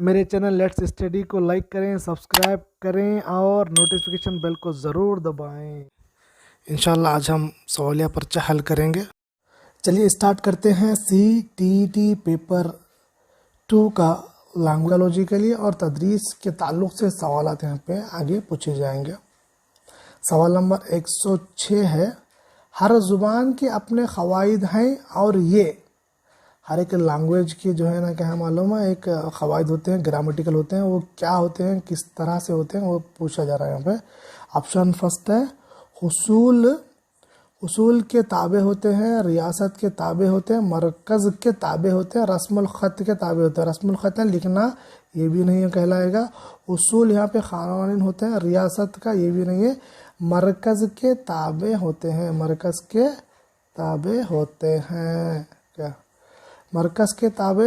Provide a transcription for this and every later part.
میرے channel let's study کو like کریں، سبسکرائب کریں اور نوٹیفیکیشن بیل کو ضرور دبائیں۔ انشاءاللہ آج ہم سوالیہ پرچہ حل کریں گے۔ چلیے اسٹارٹ کرتے ہیں۔ CTT پیپر 2 کا لینگویجولوجی کے لیے اور تدریس کے تعلق سے سوالات یہاں پہ آگے پوچھے جائیں گے۔ سوال نمبر 106 ہے، ہر زبان کے اپنے قواعد ہیں اور یہ ہر ایک لینگویج کی جو ہے نا کیا معلوم ہے، ایک قواعد ہوتے ہیں، گرامیٹیکل ہوتے ہیں، وہ کیا ہوتے ہیں، کس طرح سے ہوتے ہیں، وہ پوچھا جا رہا ہے یہاں پہ۔ آپشن فرسٹ ہے، اصول کے تابع ہوتے ہیں، ریاست کے تابع ہوتے ہیں، مرکز کے تابع ہوتے ہیں، رسم الخط کے تابع ہوتے ہیں۔ رسم الخط ہے لکھنا، یہ بھی نہیں کہلائے گا۔ اصول یہاں پہ قوانین ہوتے ہیں، ریاست کا یہ بھی نہیں ہے۔ مرکز کے تابع ہوتے ہیں، مرکز کے تابع ہوتے ہیں، کیا مرکز کے تابع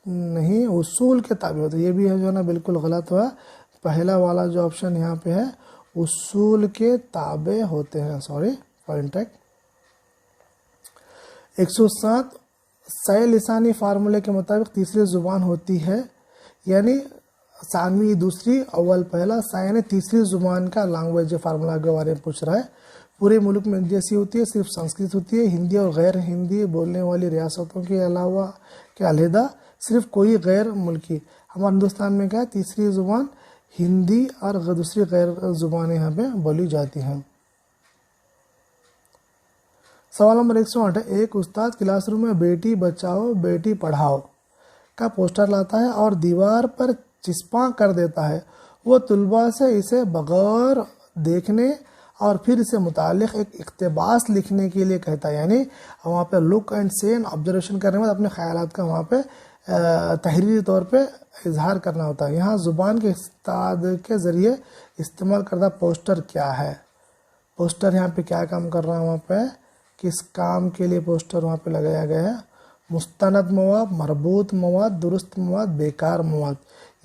نہیں، اصول کے تابع ہوتے ہیں، یہ بھی ہے جو ہے نا بالکل غلط ہوا۔ پہلا والا جو آپشن یہاں پہ ہے، اصول کے تابع ہوتے ہیں، سوری پوائنٹ ہے۔ 107 صحیح لسانی فارمولے کے مطابق تیسری زبان ہوتی ہے، یعنی ثانوی دوسری اول پہلا، یعنی تیسری زبان کا لینگویج فارمولہ کے بارے میں پوچھ رہا ہے۔ پورے ملک میں جیسی ہوتی ہے، صرف سنسکرت ہوتی ہے۔ ہندی اور غیر ہندی بولنے والی ریاستوں کے علاوہ کے علیحدہ صرف کوئی غیر ملکی، ہمارے ہندوستان میں کیا ہے، تیسری زبان ہندی اور دوسری غیر زبانیں یہاں پہ بولی جاتی ہیں۔ سوال نمبر 108 ہے، ایک استاد کلاس روم میں بیٹی بچاؤ بیٹی پڑھاؤ کا پوسٹر لاتا ہے اور دیوار پر چسپاں کر دیتا ہے۔ وہ طلباء سے اسے بغور دیکھنے اور پھر اسے متعلق ایک اقتباس لکھنے کے لیے کہتا ہے، یعنی وہاں پہ لک اینڈ سی اینڈ آبزرویشن کرنے کے بعد اپنے خیالات کا وہاں پہ تحریری طور پہ اظہار کرنا ہوتا ہے۔ یہاں زبان کے استاد کے ذریعے استعمال کردہ پوسٹر کیا ہے؟ پوسٹر یہاں پہ کیا کام کر رہا ہے، وہاں پہ کس کام کے لیے پوسٹر وہاں پہ لگایا گیا ہے؟ مستند مواد، مربوط مواد، درست مواد، بیکار مواد،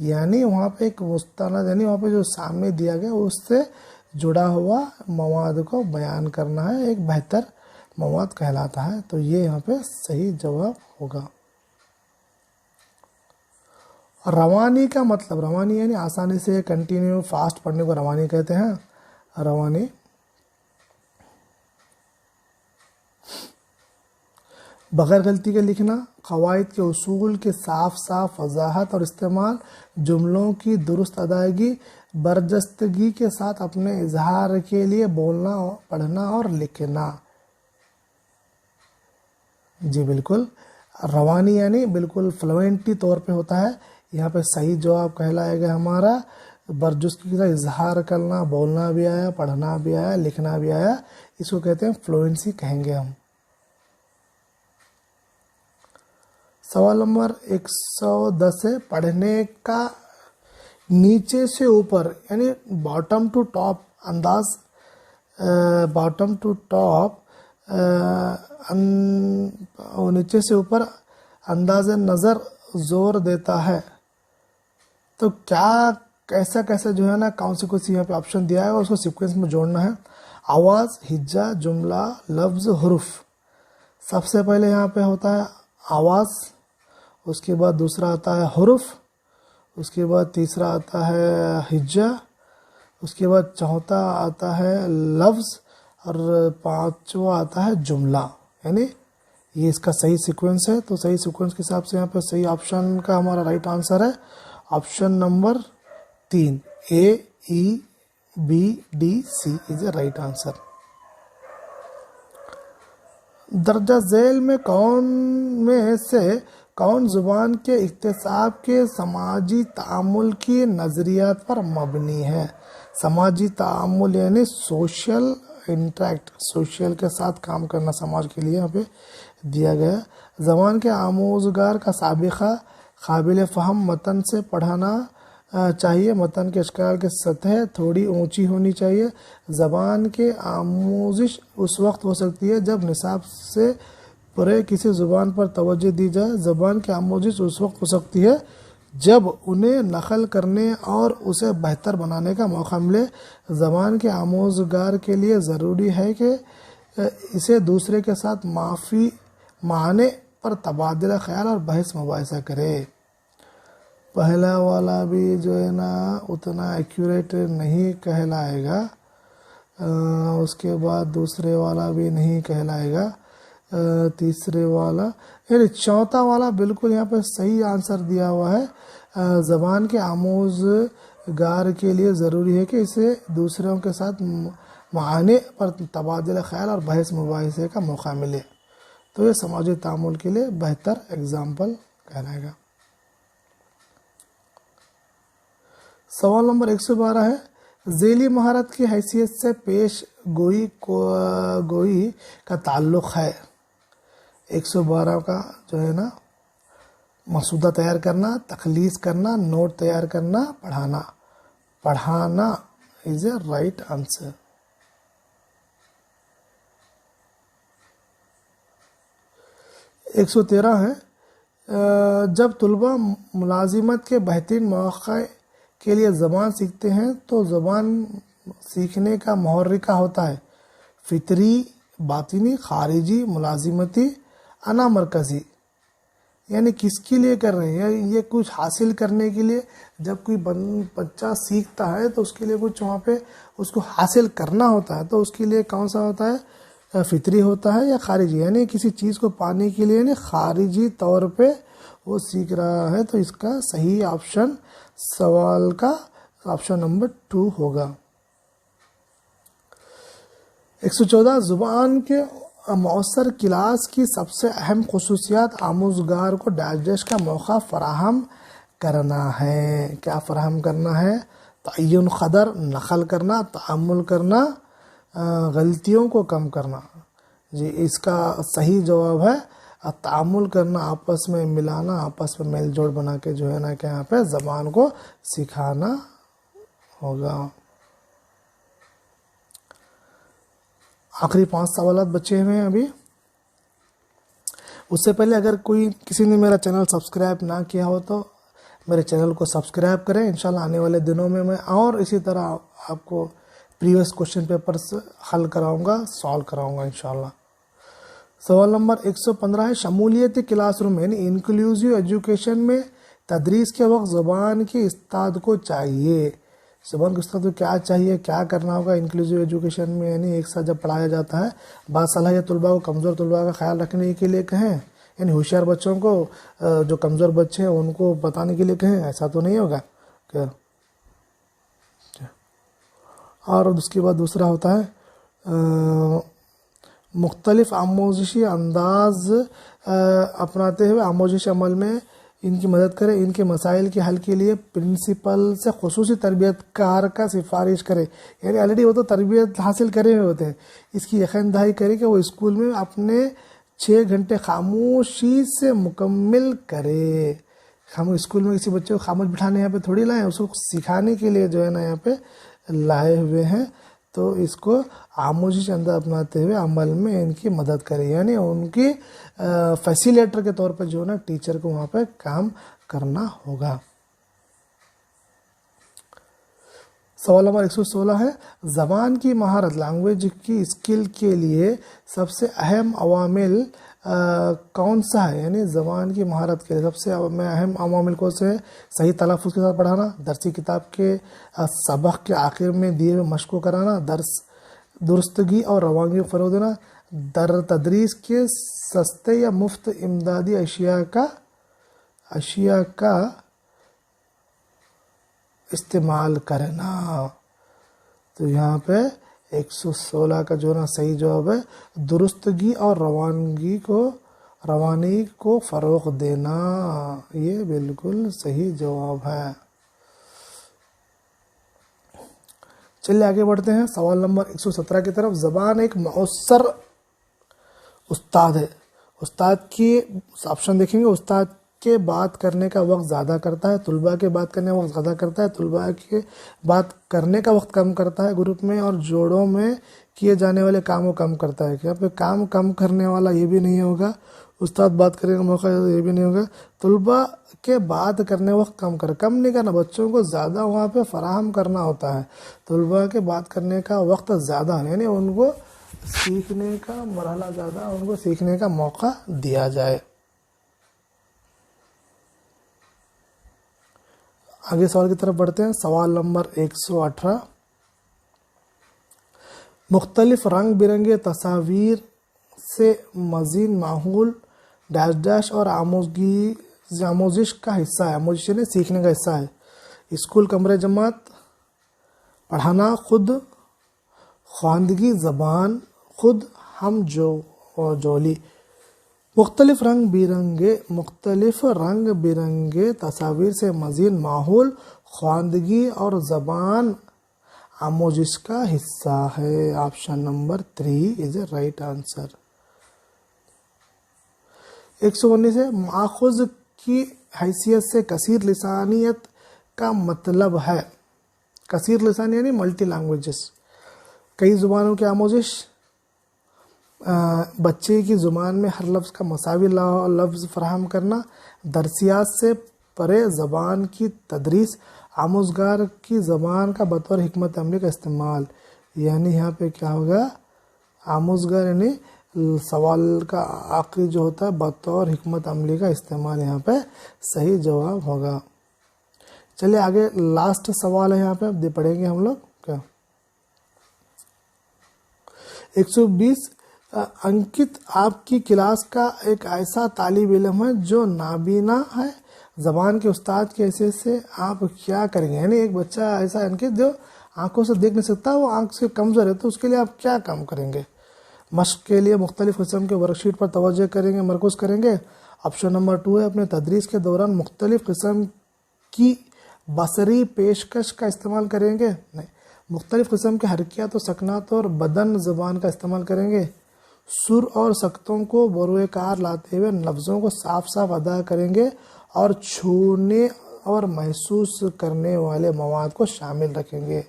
یعنی وہاں پہ ایک مستند، یعنی وہاں پہ جو سامنے دیا گیا اس سے جڑا ہوا مواد کو بیان کرنا ہے، ایک بہتر مواد کہلاتا ہے، تو یہ یہاں پہ صحیح جواب ہوگا۔ روانی کا مطلب، روانی یعنی آسانی سے کنٹینیو فاسٹ پڑھنے کو روانی کہتے ہیں۔ روانی بغیر غلطی کے لکھنا، قواعد کے اصول کے صاف وضاحت اور استعمال، جملوں کی درست ادائیگی، برجستگی کے ساتھ اپنے اظہار کے لیے بولنا، پڑھنا اور لکھنا۔ جی بالکل، روانی یعنی بالکل فلوئنٹی طور پہ ہوتا ہے۔ یہاں پہ صحیح جواب کہلائے گا ہمارا برجستگی کا اظہار کرنا، بولنا بھی آیا، پڑھنا بھی آیا، لکھنا بھی آیا، اس کو کہتے ہیں فلوئنسی کہیں گے ہم۔ سوال نمبر 110 ہے، پڑھنے کا نیچے سے اوپر یعنی باٹم ٹو ٹاپ انداز، باٹم ٹو ٹاپ نیچے سے اوپر انداز نظر زور دیتا ہے، تو کیا کیسا جو ہے نا کون سی یہاں پہ آپشن دیا ہے، اس کو سیکوینس میں جوڑنا ہے۔ آواز، ہجا، جملہ، لفظ، حرف۔ سب سے پہلے یہاں پہ ہوتا ہے آواز، اس کے بعد دوسرا آتا ہے حرف، اس کے بعد تیسرا آتا ہے ہجا، اس کے بعد چوتھا آتا ہے لفظ اور پانچواں آتا ہے جملہ، یعنی یہ اس کا صحیح سیکوینس ہے۔ تو صحیح سیکوینس کے حساب سے یہاں پہ صحیح آپشن کا ہمارا رائٹ آنسر ہے option number 3، AEBDC is a right answer. درجہ ذیل میں سے کون زبان کے اکتساب کے سماجی تعامل کی نظریات پر مبنی ہے؟ سماجی تعامل یعنی سوشل انٹریکٹ، سوشل کے ساتھ کام کرنا سماج کے لیے یہاں پہ دیا گیا۔ زبان کے آموزگار کا سابقہ، قابل فہم متن سے پڑھانا چاہیے، متن کے اشکال کی سطح تھوڑی اونچی ہونی چاہیے۔ زبان کے آموزش اس وقت ہو سکتی ہے جب نصاب سے پرے کسی زبان پر توجہ دی جائے۔ زبان کی آموزش اس وقت ہو سکتی ہے جب انہیں نقل کرنے اور اسے بہتر بنانے کا موقع ملے۔ زبان کے آموزگار کے لیے ضروری ہے کہ اسے دوسرے کے ساتھ معنی پر تبادلہ خیال اور بحث مباحثہ کرے۔ पहला वाला भी जो है ना उतना एक्यूरेट नहीं कहलाएगा, उसके बाद दूसरे वाला भी नहीं कहलाएगा, तीसरे वाला, यानी चौथा वाला बिल्कुल यहाँ पे सही आंसर दिया हुआ है। ज़बान के आमोज़गार के लिए ज़रूरी है कि इसे दूसरों के साथ माने पर तबादला ख्याल और बहस मुबाहिसे का मौका मिले, तो ये समाजी तामुल के लिए बेहतर एग्जाम्पल कहलाएगा। सवाल नंबर 112 है, ज़ेली महारत की हैसियत से पेश गोई का ताल्लुक़ है। 112 का जो है ना मसूदा तैयार करना, तखलीस करना, नोट तैयार करना, पढ़ाना इज ए राइट आंसर। एक 113 है, जब तुलबा मुलाजिमत के बेहतरीन मौक़े के लिए ज़बान सीखते हैं तो ज़बान सीखने का मुहर्रिका होता है फितरी, बातिनी, खारिजी, मुलाजिमती, अना मरकज़ी, यानी किसके लिए कर रहे हैं, ये कुछ हासिल करने के लिए। जब कोई बच्चा सीखता है तो उसके लिए कुछ वहाँ पे उसको हासिल करना होता है, तो उसके लिए कौन सा होता है, फितरी होता है या खारिजी, यानी किसी चीज़ को पाने के लिए यानी खारिजी तौर पे वो सीख रहा है। तो इसका सही ऑप्शन सवाल का ऑप्शन नंबर 2 होगा। 114, ज़ुबान के मौसर क्लास की सबसे अहम खसूसियात आमूज़गार को डैश का मौका फ़राहम करना है। क्या फ़राहम करना है, तय्युन क़दर, नक़ल करना, तअम्मुल करना, गलतियों को कम करना। जी इसका सही जवाब है तामुल करना, आपस में मिलाना, आपस में मेल जोड़ बना के जो है ना कि यहाँ पे ज़बान को सिखाना होगा। आखिरी 5 सवाल बचे हुए हैं अभी। उससे पहले अगर किसी ने मेरा चैनल सब्सक्राइब ना किया हो तो मेरे चैनल को सब्सक्राइब करें। इंशाल्लाह आने वाले दिनों में मैं और इसी तरह आपको प्रीवियस क्वेश्चन पेपर्स हल कराऊंगा, सॉल्व कराऊंगा इंशाल्लाह। सवाल नंबर 115 है, शमूलियती क्लासरूम यानी इंक्लूसिव एजुकेशन में तदरीस के वक्त ज़बान के उस्ताद को चाहिए। ज़बान के उस्ताद को क्या चाहिए, क्या करना होगा इंक्लूसिव एजुकेशन में, यानी एक साथ जब पढ़ाया जाता है। बासलाहियत तलबा को कमज़ोर तलबा का ख्याल रखने के लिए कहें, यानी होशियार बच्चों को जो कमज़ोर बच्चे हैं उनको बताने के लिए कहें, ऐसा तो नहीं होगा क्या। और उसके बाद दूसरा होता है मुख्तलिफ आमोज़िशी अंदाज़ अपनाते हुए आमोज़िशी अमल में इनकी मदद करें। इनके मसाइल के हल के लिए प्रिंसिपल से खुसूसी तरबियतकार का सिफारिश करें, यानी ऑलरेडी वो तो तरबियत हासिल करे हुए होते हैं। इसकी यकीन दहाई करें कि वो स्कूल में अपने 6 घंटे खामोशी से मुकम्मल करे। हम स्कूल में किसी बच्चे को खामोश बिठाने यहाँ पे थोड़ी लाए, उसको सिखाने के लिए जो है ना यहाँ पे लाए हुए हैं। तो इसको आमोज़ी से अंदर अपनाते हुए अमल में इनकी मदद करें, यानी उनकी फैसिलेटर के तौर पर जो है ना टीचर को वहाँ पे काम करना होगा। सवाल नंबर 116 है, ज़बान की महारत लैंग्वेज की स्किल के लिए सबसे अहम अवामिल कौन सा है, यानी ज़बान की महारत के लिए सबसे अहम अवामिल कौन से है। सही तलफ़ुज़ के साथ पढ़ाना, दरसी किताब के सबक के आखिर में दिए हुए मश्क को कराना, दुरुस्तगी और रवानगी को फ़रोग़ देना, तदरीस के सस्ते या मुफ्त इमदादी अशिया का इस्तेमाल करना। तो यहाँ पे 116 का जो ना सही जवाब है दुरुस्तगी और रवानगी को फ़रोग़ देना, ये बिल्कुल सही जवाब है। चलिए आगे बढ़ते हैं सवाल नंबर 117 की तरफ। ज़बान एक मौसर उस्ताद है। उस्ताद की ऑप्शन देखेंगे, उस्ताद के बात करने का वक्त ज़्यादा करता है, तुलबा के बात करने का वक्त ज़्यादा करता है, तुलबा के बात करने का वक्त कम करता है, ग्रुप में और जोड़ों में किए जाने वाले कामों कम करता है। यहाँ पे काम कम करने वाला ये भी नहीं होगा, उस्ताद बात करने का मौका ये भी नहीं होगा। तुलबा के बात करने वक्त कम नहीं करना, बच्चों को ज़्यादा वहाँ पे फराहम करना होता है। तुलबा के बात करने का वक्त ज़्यादा, यानी उनको सीखने का मरहला ज़्यादा, उनको सीखने का मौका दिया जाए। आगे सवाल की तरफ बढ़ते हैं। सवाल नंबर 118, मुख्तलिफ रंग बिरंगे तस्वीर से मज़ीद माहौल डैश डैश और आमोजिश का हिस्सा है। आमोजिश यानी सीखने का हिस्सा है। स्कूल, कमरे, जमात, पढ़ाना, खुद, ख्वानदगी, ज़बान, खुद, हम, जो और जोली। मुख्तलिफ रंग बिरंगे तस्वीर से मज़ीद माहौल, ख्वानदगी और ज़बान आमोजिश का हिस्सा है। Option number 3 is a right answer. 119 है, माखुज़ की हैसियत से कसीर लिसानियत का मतलब है। कसीर लिसानी यानी मल्टी लैंग्वेजेस, कई ज़ुबानों की आमोजिश, बच्चे की ज़ुबान में हर लफ्ज़ का मसावी लफ्ज़ फराहम करना, दरसियात से परे ज़बान की तदरीस, आमोज़गार की ज़बान का बतौर हिकमत अमली का इस्तेमाल। यानी यहाँ पे क्या होगा, आमोज़गार यानी सवाल का आखिरी जो होता है बतौर हिकमत अमली का इस्तेमाल, यहाँ पे सही जवाब होगा। चलिए आगे लास्ट सवाल है यहाँ पे, अब पढ़ेंगे हम लोग क्या। 120, अंकित आपकी क्लास का एक ऐसा तालिब इल्म है जो नाबीना है, ज़बान के उस्ताद की हैसियत से आप क्या करेंगे। यानी एक बच्चा ऐसा अंकित जो आंखों से देख नहीं सकता, वो आंख से कमज़ोर है, तो उसके लिए आप क्या काम करेंगे। मश्क के लिए मुख्तलिफ किस्म के वर्कशीट पर तवज्जो करेंगे, मरकूज़ करेंगे। ऑप्शन नंबर 2 है, अपने तदरीस के दौरान मुख्तलिफ किस्म की बसरी पेशकश का इस्तेमाल करेंगे। नहीं, मुख्तलिफ किस्म के हरकियात और सकनात और बदन ज़बान का इस्तेमाल करेंगे। सुर और सक्तों को बरूए कार लाते हुए लफ्ज़ों को साफ साफ अदा करेंगे और छूने और महसूस करने वाले मवाद को शामिल रखेंगे।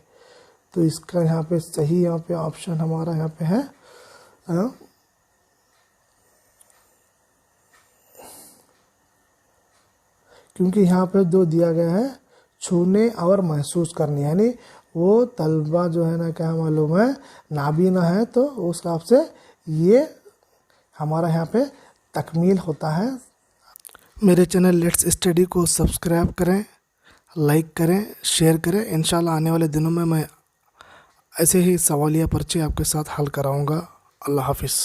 तो इसका यहाँ पे सही यहाँ पे ऑप्शन हमारा यहाँ पे है क्योंकि यहाँ पे जो दिया गया है छूने और महसूस करने, यानी वो तलबा जो है ना क्या मालूम है नाबीना है, तो उस हिसाब से ये हमारा यहाँ पे तकमील होता है। मेरे चैनल लेट्स स्टडी को सब्सक्राइब करें, लाइक करें, शेयर करें। इंशाल्लाह आने वाले दिनों में मैं ऐसे ही सवालिया पर्चे आपके साथ हल कराऊंगा। अल्लाह हाफिज़।